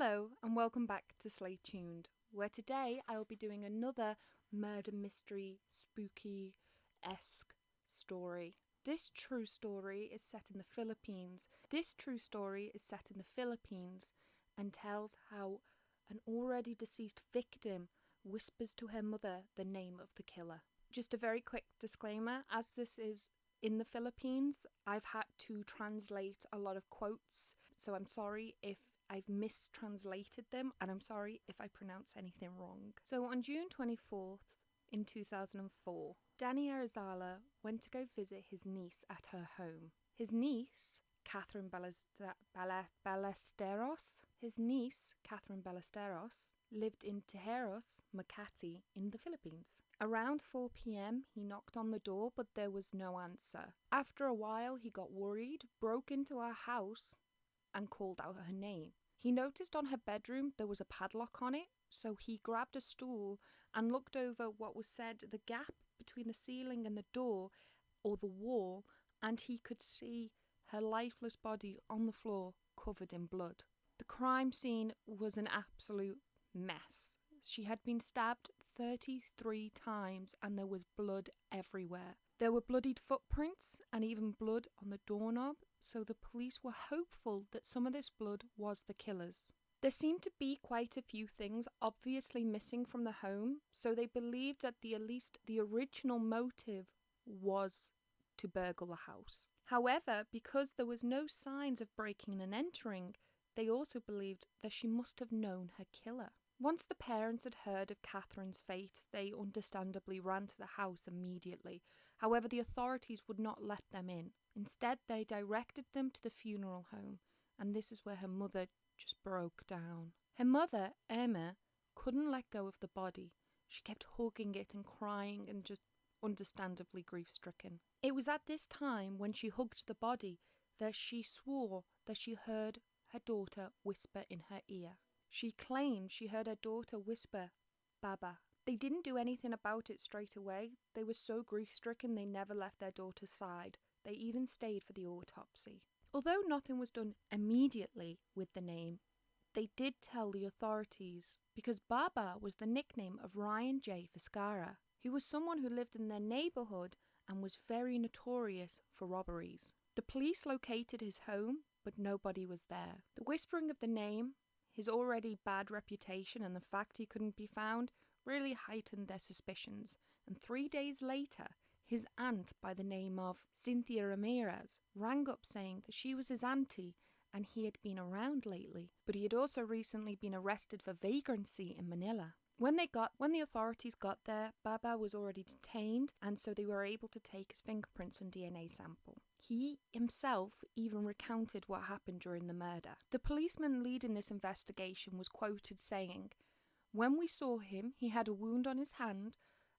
Hello and welcome back to Stay Tuned, where today I'll be doing another murder mystery spooky-esque story. This true story is set in the Philippines. And tells how an already deceased victim whispers to her mother the name of the killer. Just a very quick disclaimer, as this is in the Philippines, I've had to translate a lot of quotes, so I'm sorry if I've mistranslated them, and I'm sorry if I pronounce anything wrong. So on June 24th in 2004, Danny Arizala went to go visit his niece at her home. His niece, Catherine Ballesteros, lived in Tejeros, Makati, in the Philippines. Around 4 p.m, he knocked on the door, but there was no answer. After a while, he got worried, broke into her house, and called out her name. He noticed on her bedroom there was a padlock on it, so he grabbed a stool and looked over what was said the gap between the ceiling and the door, or the wall, and he could see her lifeless body on the floor covered in blood. The crime scene was an absolute mess. She had been stabbed 33 times and there was blood everywhere. There were bloodied footprints and even blood on the doorknob, so the police were hopeful that some of this blood was the killer's. There seemed to be quite a few things obviously missing from the home, so they believed that at least the original motive was to burgle the house. However, because there was no signs of breaking and entering, they also believed that she must have known her killer. Once the parents had heard of Catherine's fate, they understandably ran to the house immediately. However, the authorities would not let them in. Instead, they directed them to the funeral home, and this is where her mother just broke down. Her mother, Emma, couldn't let go of the body. She kept hugging it and crying and just understandably grief-stricken. It was at this time, when she hugged the body, that she swore that she heard her daughter whisper in her ear. She claimed she heard her daughter whisper, "Baba." They didn't do anything about it straight away. They were so grief-stricken they never left their daughter's side. They even stayed for the autopsy. Although nothing was done immediately with the name, they did tell the authorities because Baba was the nickname of Ryan J. Fiscara, who was someone who lived in their neighbourhood and was very notorious for robberies. The police located his home, but nobody was there. The whispering of the name, his already bad reputation, and the fact he couldn't be found really heightened their suspicions, and 3 days later, his aunt by the name of Cynthia Ramirez rang up saying that she was his auntie and he had been around lately, but he had also recently been arrested for vagrancy in Manila. When the authorities got there, Baba was already detained, and so they were able to take his fingerprints and DNA sample. He himself even recounted what happened during the murder. The policeman leading this investigation was quoted saying, "When we saw him, he had a wound on his hand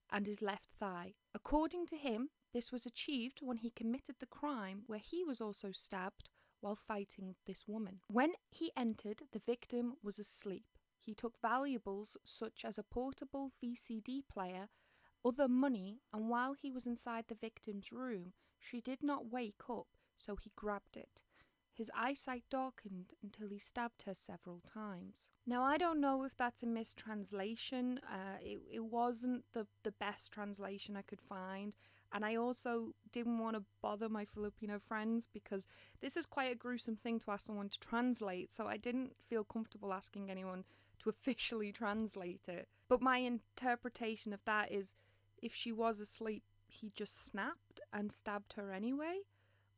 and his left thigh. According to him, this was achieved when he committed the crime where he was also stabbed while fighting this woman. When he entered, the victim was asleep. He took valuables such as a portable VCD player, other money, and while he was inside the victim's room, she did not wake up, so he grabbed it. His eyesight darkened until he stabbed her several times." Now, I don't know if that's a mistranslation. It wasn't the best translation I could find. And I also didn't want to bother my Filipino friends because this is quite a gruesome thing to ask someone to translate. So I didn't feel comfortable asking anyone to officially translate it. But my interpretation of that is if she was asleep, he just snapped and stabbed her anyway.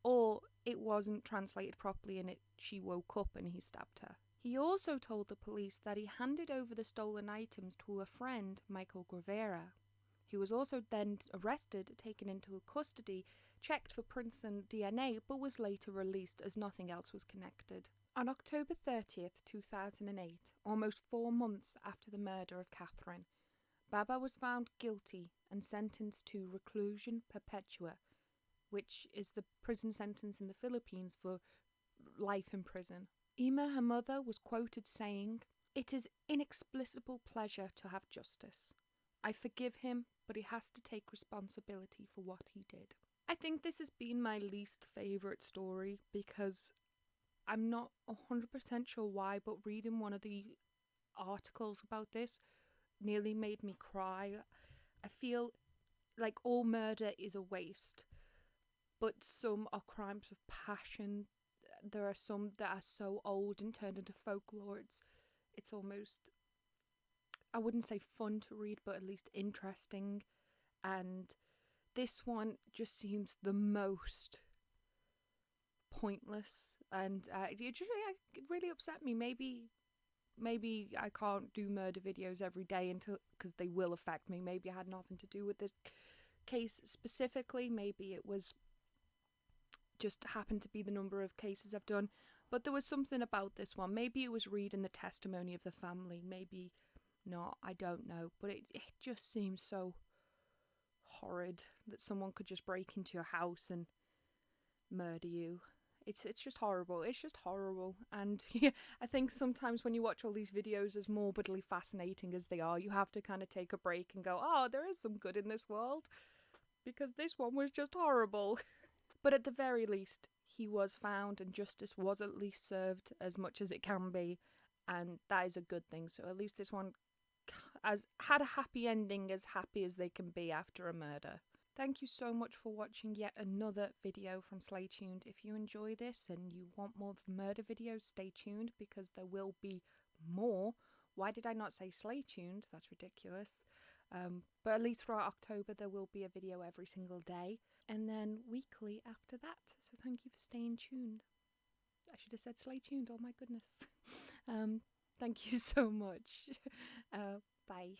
Or it wasn't translated properly and she woke up and he stabbed her. He also told the police that he handed over the stolen items to a friend, Michael Gravera. He was also then arrested, taken into custody, checked for prints and DNA, but was later released as nothing else was connected. On October 30th, 2008, almost 4 months after the murder of Catherine, Baba was found guilty and sentenced to reclusion perpetua, which is the prison sentence in the Philippines for life in prison. Emma, her mother, was quoted saying, "It is inexplicable pleasure to have justice. I forgive him, but he has to take responsibility for what he did." I think this has been my least favourite story because I'm not 100% sure why, but reading one of the articles about this nearly made me cry. I feel like all murder is a waste, but some are crimes of passion. There are some that are so old and turned into folklore. It's almost, I wouldn't say fun to read, but at least interesting. And this one just seems the most pointless, and it really upset me. Maybe I can't do murder videos every day until, because they will affect me. Maybe it had nothing to do with this case specifically. Maybe it was just happened to be the number of cases I've done. But there was something about this one. Maybe it was reading the testimony of the family. Maybe not. I don't know. But it just seems so horrid that someone could just break into your house and murder you. It's just horrible. It's just horrible. And yeah, I think sometimes when you watch all these videos, as morbidly fascinating as they are, you have to kind of take a break and go, oh, there is some good in this world, because this one was just horrible. But at the very least, he was found and justice was at least served as much as it can be, and that is a good thing. So at least this one had a happy ending, as happy as they can be after a murder. Thank you so much for watching yet another video from Stay Tuned. If you enjoy this and you want more murder videos, stay tuned, because there will be more. Why did I not say Stay Tuned? That's ridiculous. But at least throughout October there will be a video every single day, and then weekly after that. So thank you for staying tuned. I should have said Stay Tuned, oh my goodness. Thank you so much. Bye.